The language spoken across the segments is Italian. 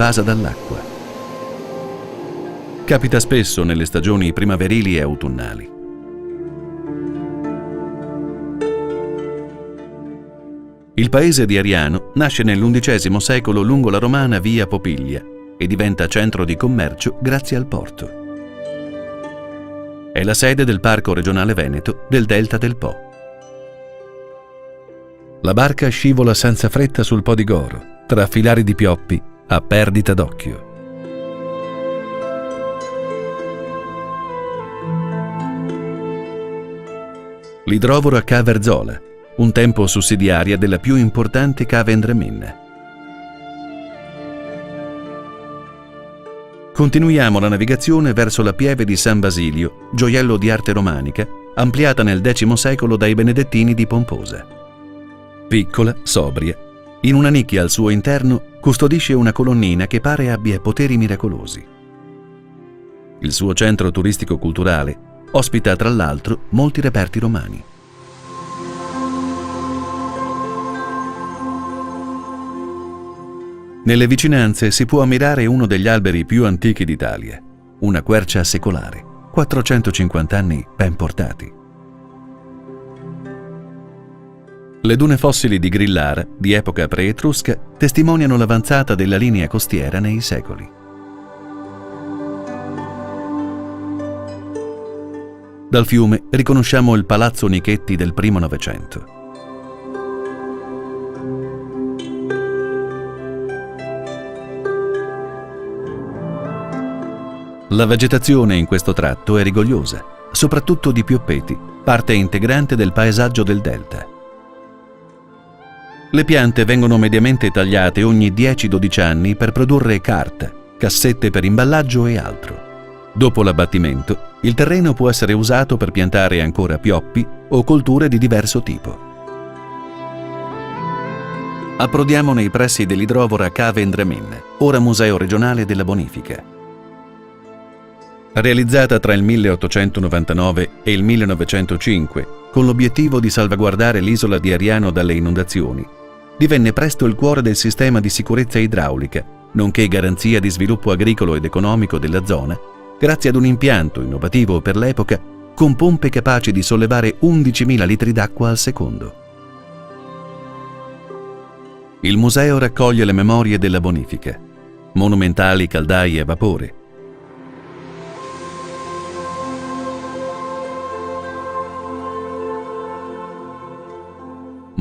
invasa dall'acqua. Capita spesso nelle stagioni primaverili e autunnali. Il paese di Ariano nasce nell'XI secolo lungo la romana via Popiglia e diventa centro di commercio grazie al porto. È la sede del Parco regionale veneto del Delta del Po. La barca scivola senza fretta sul Po di Goro, tra filari di pioppi, a perdita d'occhio. L'idrovoro a Ca' Verzola, un tempo sussidiaria della più importante Ca' Vendramin. Continuiamo la navigazione verso la pieve di San Basilio, gioiello di arte romanica, ampliata nel X secolo dai Benedettini di Pomposa. Piccola, sobria, in una nicchia al suo interno custodisce una colonnina che pare abbia poteri miracolosi. Il suo centro turistico-culturale ospita tra l'altro molti reperti romani. Nelle vicinanze si può ammirare uno degli alberi più antichi d'Italia, una quercia secolare, 450 anni ben portati. Le dune fossili di Grillara, di epoca pre-etrusca, testimoniano l'avanzata della linea costiera nei secoli. Dal fiume riconosciamo il Palazzo Nichetti del primo Novecento. La vegetazione in questo tratto è rigogliosa, soprattutto di pioppeti, parte integrante del paesaggio del delta. Le piante vengono mediamente tagliate ogni 10-12 anni per produrre carta, cassette per imballaggio e altro. Dopo l'abbattimento, il terreno può essere usato per piantare ancora pioppi o colture di diverso tipo. Approdiamo nei pressi dell'idrovoro a Ca' Vendramin, ora Museo regionale della bonifica. Realizzata tra il 1899 e il 1905, con l'obiettivo di salvaguardare l'isola di Ariano dalle inondazioni, divenne presto il cuore del sistema di sicurezza idraulica, nonché garanzia di sviluppo agricolo ed economico della zona, grazie ad un impianto innovativo per l'epoca con pompe capaci di sollevare 11.000 litri d'acqua al secondo. Il museo raccoglie le memorie della bonifica, monumentali caldaie a vapore,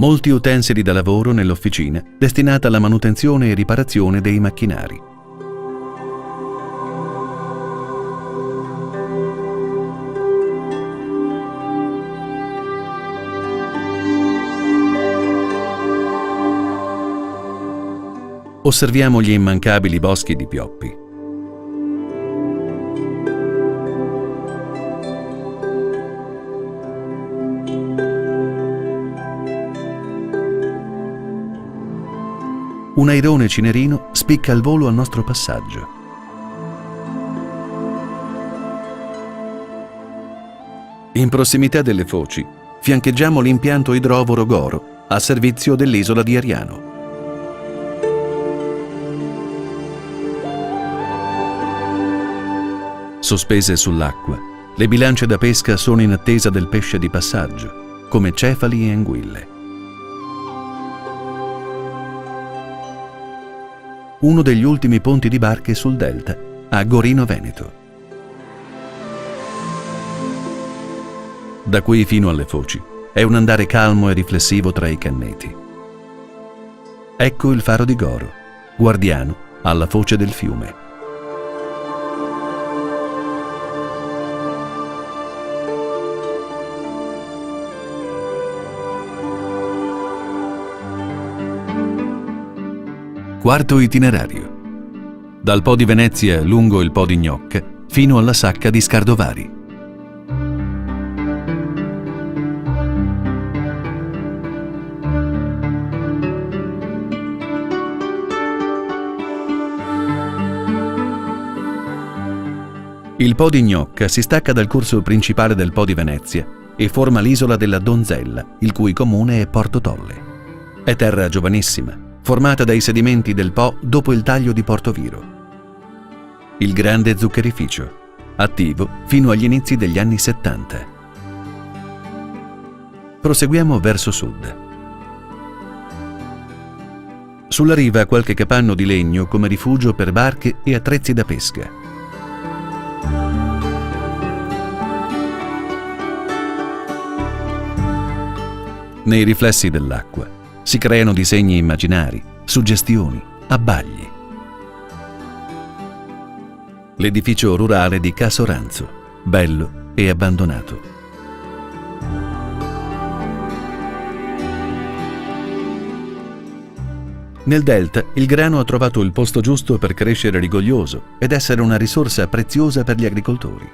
molti utensili da lavoro nell'officina destinata alla manutenzione e riparazione dei macchinari. Osserviamo gli immancabili boschi di pioppi. Un airone cinerino spicca al volo al nostro passaggio. In prossimità delle foci fiancheggiamo l'impianto idrovoro Goro a servizio dell'isola di Ariano. Sospese sull'acqua, le bilance da pesca sono in attesa del pesce di passaggio, come cefali e anguille. Uno degli ultimi ponti di barche sul delta, a Gorino Veneto. Da qui fino alle foci è un andare calmo e riflessivo tra i canneti. Ecco il faro di Goro, guardiano alla foce del fiume. Quarto itinerario. Dal Po di Venezia lungo il Po di Gnocca fino alla Sacca di Scardovari. Il Po di Gnocca si stacca dal corso principale del Po di Venezia e forma l'isola della Donzella, il cui comune è Porto Tolle. È terra giovanissima, formata dai sedimenti del Po dopo il taglio di Portoviro. Il grande zuccherificio, attivo fino agli inizi degli anni 70. Proseguiamo verso sud. Sulla riva qualche capanno di legno come rifugio per barche e attrezzi da pesca. Nei riflessi dell'acqua si creano disegni immaginari, suggestioni, abbagli. L'edificio rurale di Casoranzo, bello e abbandonato. Nel delta il grano ha trovato il posto giusto per crescere rigoglioso ed essere una risorsa preziosa per gli agricoltori.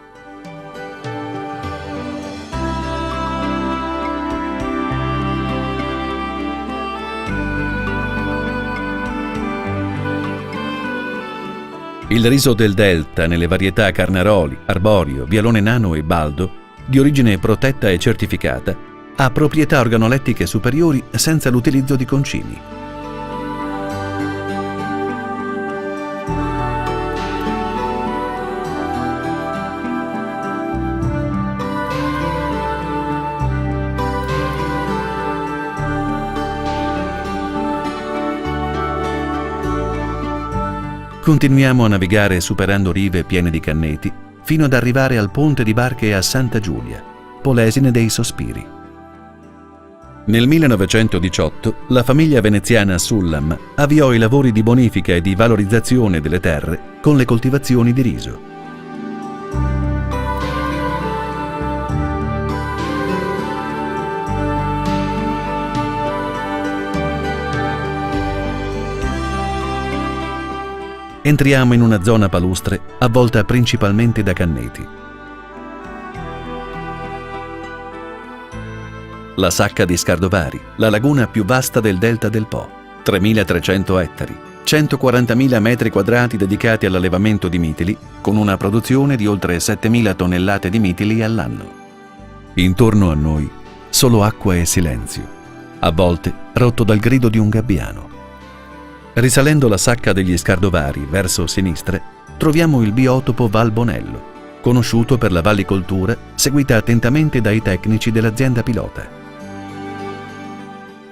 Il riso del delta nelle varietà Carnaroli, Arborio, Vialone Nano e Baldo, di origine protetta e certificata, ha proprietà organolettiche superiori senza l'utilizzo di concimi. Continuiamo a navigare superando rive piene di canneti fino ad arrivare al ponte di barche a Santa Giulia, Polesine dei Sospiri. Nel 1918 la famiglia veneziana Sullam avviò i lavori di bonifica e di valorizzazione delle terre con le coltivazioni di riso. Entriamo in una zona palustre avvolta principalmente da canneti. La Sacca di Scardovari, la laguna più vasta del delta del Po, 3.300 ettari, 140.000 metri quadrati dedicati all'allevamento di mitili, con una produzione di oltre 7.000 tonnellate di mitili all'anno. Intorno a noi solo acqua e silenzio, a volte rotto dal grido di un gabbiano. Risalendo la Sacca degli Scardovari verso sinistra, troviamo il biotopo Val Bonello, conosciuto per la vallicoltura seguita attentamente dai tecnici dell'azienda pilota.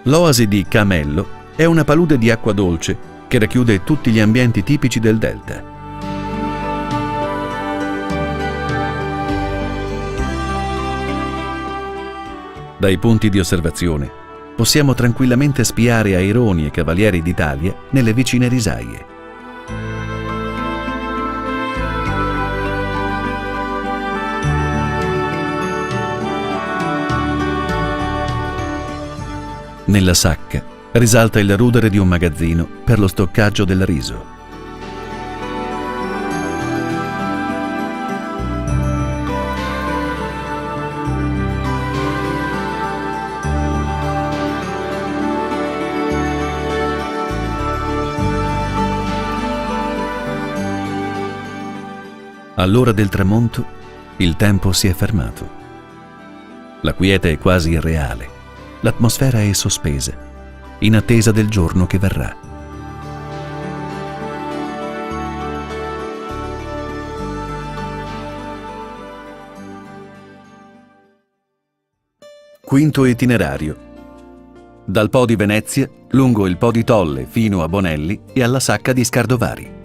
L'oasi di Camello è una palude di acqua dolce che racchiude tutti gli ambienti tipici del delta. Dai punti di osservazione possiamo tranquillamente spiare aironi e cavalieri d'Italia nelle vicine risaie. Nella Sacca risalta il rudere di un magazzino per lo stoccaggio del riso. All'ora del tramonto il tempo si è fermato. La quiete è quasi irreale, l'atmosfera è sospesa, in attesa del giorno che verrà. Quinto itinerario. Dal Po di Venezia, lungo il Po di Tolle fino a Bonelli e alla Sacca di Scardovari.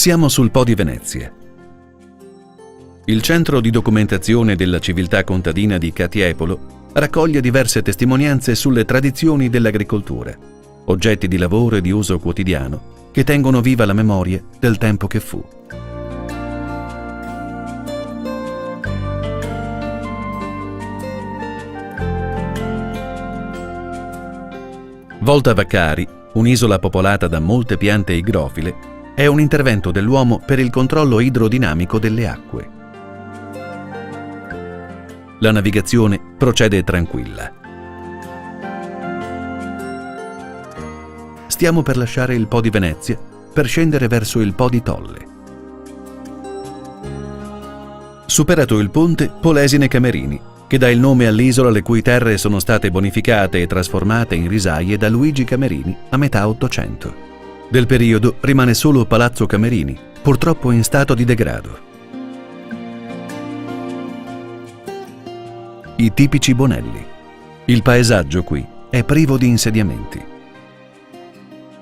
Siamo sul Po di Venezia. Il centro di documentazione della civiltà contadina di Catiepolo raccoglie diverse testimonianze sulle tradizioni dell'agricoltura, oggetti di lavoro e di uso quotidiano che tengono viva la memoria del tempo che fu. Volta Vaccari, un'isola popolata da molte piante igrofile, è un intervento dell'uomo per il controllo idrodinamico delle acque. La navigazione procede tranquilla. stiamo per lasciare il Po di Venezia per scendere verso il Po di Tolle. Superato il ponte, Polesine Camerini, che dà il nome all'isola le cui terre sono state bonificate e trasformate in risaie da Luigi Camerini a metà Ottocento. Del periodo rimane solo Palazzo Camerini, purtroppo in stato di degrado. I tipici Bonelli. Il paesaggio qui è privo di insediamenti.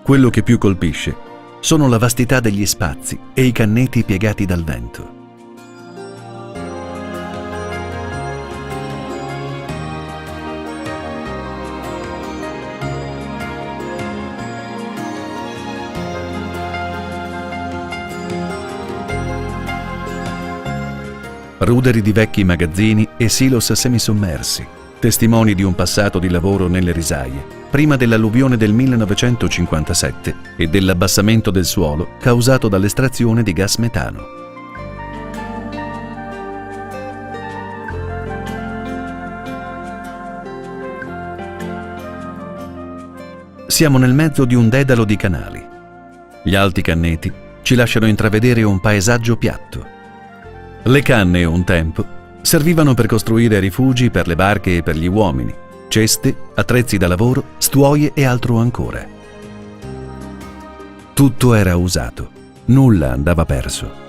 Quello che più colpisce sono la vastità degli spazi e i canneti piegati dal vento. Ruderi di vecchi magazzini e silos semisommersi, testimoni di un passato di lavoro nelle risaie, prima dell'alluvione del 1957 e dell'abbassamento del suolo causato dall'estrazione di gas metano. Siamo nel mezzo di un dedalo di canali. Gli alti canneti ci lasciano intravedere un paesaggio piatto. Le canne, un tempo, servivano per costruire rifugi per le barche e per gli uomini, ceste, attrezzi da lavoro, stuoie e altro ancora. Tutto era usato, nulla andava perso.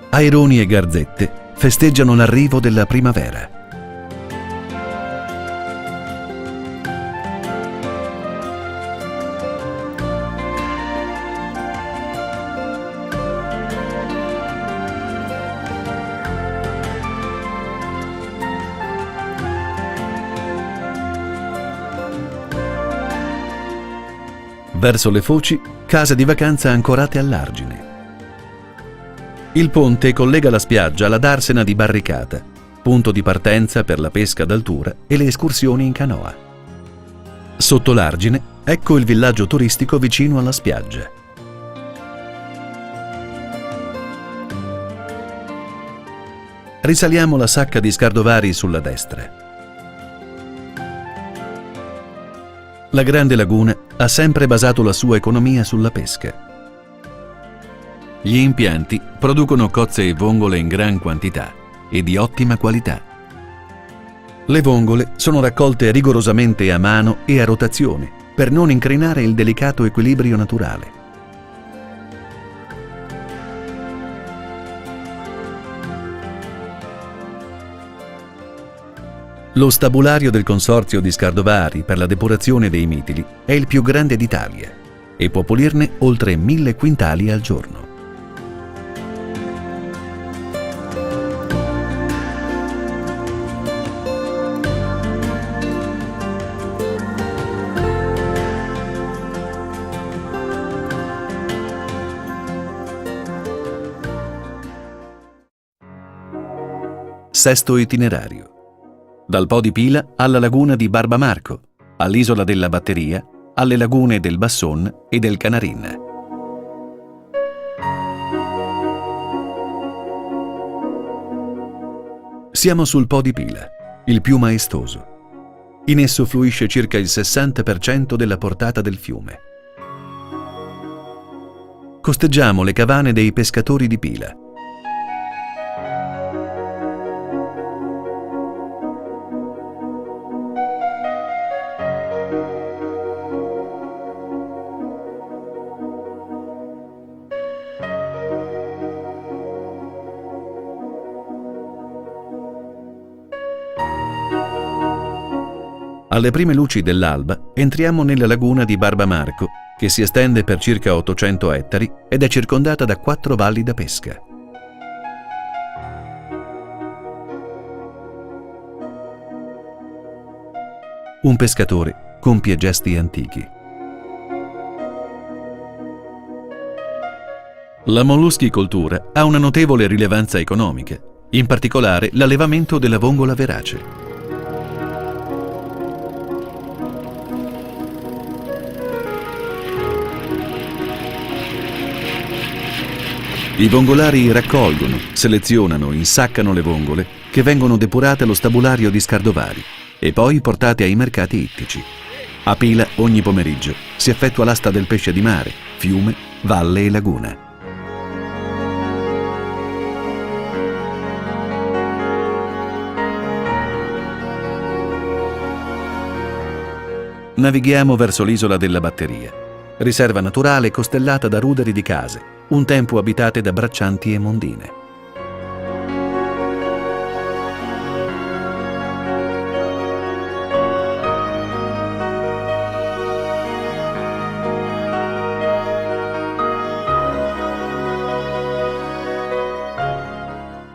Aironi e garzette festeggiano l'arrivo della primavera. Verso le foci, case di vacanza ancorate all'argine. Il ponte collega la spiaggia alla darsena di Barricata, punto di partenza per la pesca d'altura e le escursioni in canoa. Sotto l'argine, ecco il villaggio turistico vicino alla spiaggia. Risaliamo la sacca di Scardovari sulla destra. La grande laguna ha sempre basato la sua economia sulla pesca. Gli impianti producono cozze e vongole in gran quantità e di ottima qualità. Le vongole sono raccolte rigorosamente a mano e a rotazione per non incrinare il delicato equilibrio naturale. Lo stabulario del Consorzio di Scardovari per la depurazione dei mitili è il più grande d'Italia e può pulirne oltre 1000 quintali al giorno. Sesto itinerario. Dal Po di Pila alla laguna di Barbamarco, all'isola della Batteria, alle lagune del Basson e del Canarin. Siamo sul Po di Pila, il più maestoso. In esso fluisce circa il 60% della portata del fiume. Costeggiamo le cavane dei pescatori di Pila. Alle prime luci dell'alba entriamo nella laguna di Barbamarco, che si estende per circa 800 ettari ed è circondata da 4 valli da pesca. Un pescatore compie gesti antichi. La molluschicoltura ha una notevole rilevanza economica, in particolare l'allevamento della vongola verace. I vongolari raccolgono, selezionano, insaccano le vongole che vengono depurate allo stabulario di Scardovari e poi portate ai mercati ittici. A Pila ogni pomeriggio si effettua l'asta del pesce di mare, fiume, valle e laguna. Navighiamo verso l'isola della Batteria, riserva naturale costellata da ruderi di case, un tempo abitate da braccianti e mondine.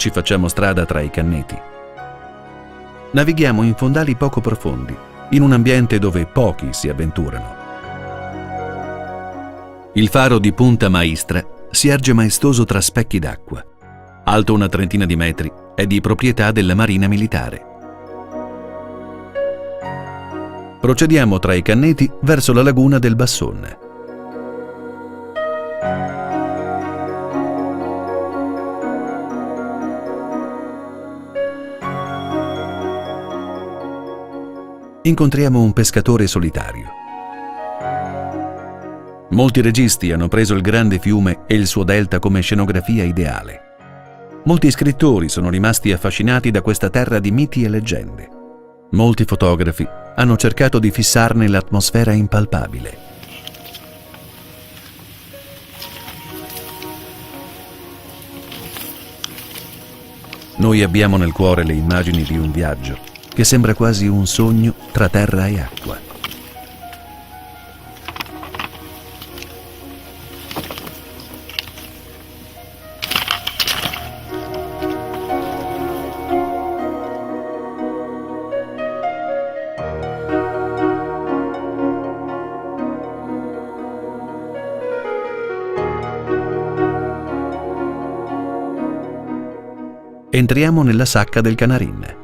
Ci facciamo strada tra i canneti. Navighiamo in fondali poco profondi, in un ambiente dove pochi si avventurano. Il faro di Punta Maistra si erge maestoso tra specchi d'acqua. Alto una trentina di metri, è di proprietà della Marina Militare. Procediamo tra i canneti verso la laguna del Bassone. Incontriamo un pescatore solitario. Molti registi hanno preso il grande fiume e il suo delta come scenografia ideale. Molti scrittori sono rimasti affascinati da questa terra di miti e leggende. Molti fotografi hanno cercato di fissarne l'atmosfera impalpabile. Noi abbiamo nel cuore le immagini di un viaggio che sembra quasi un sogno tra terra e acqua. Entriamo nella sacca del Canarin.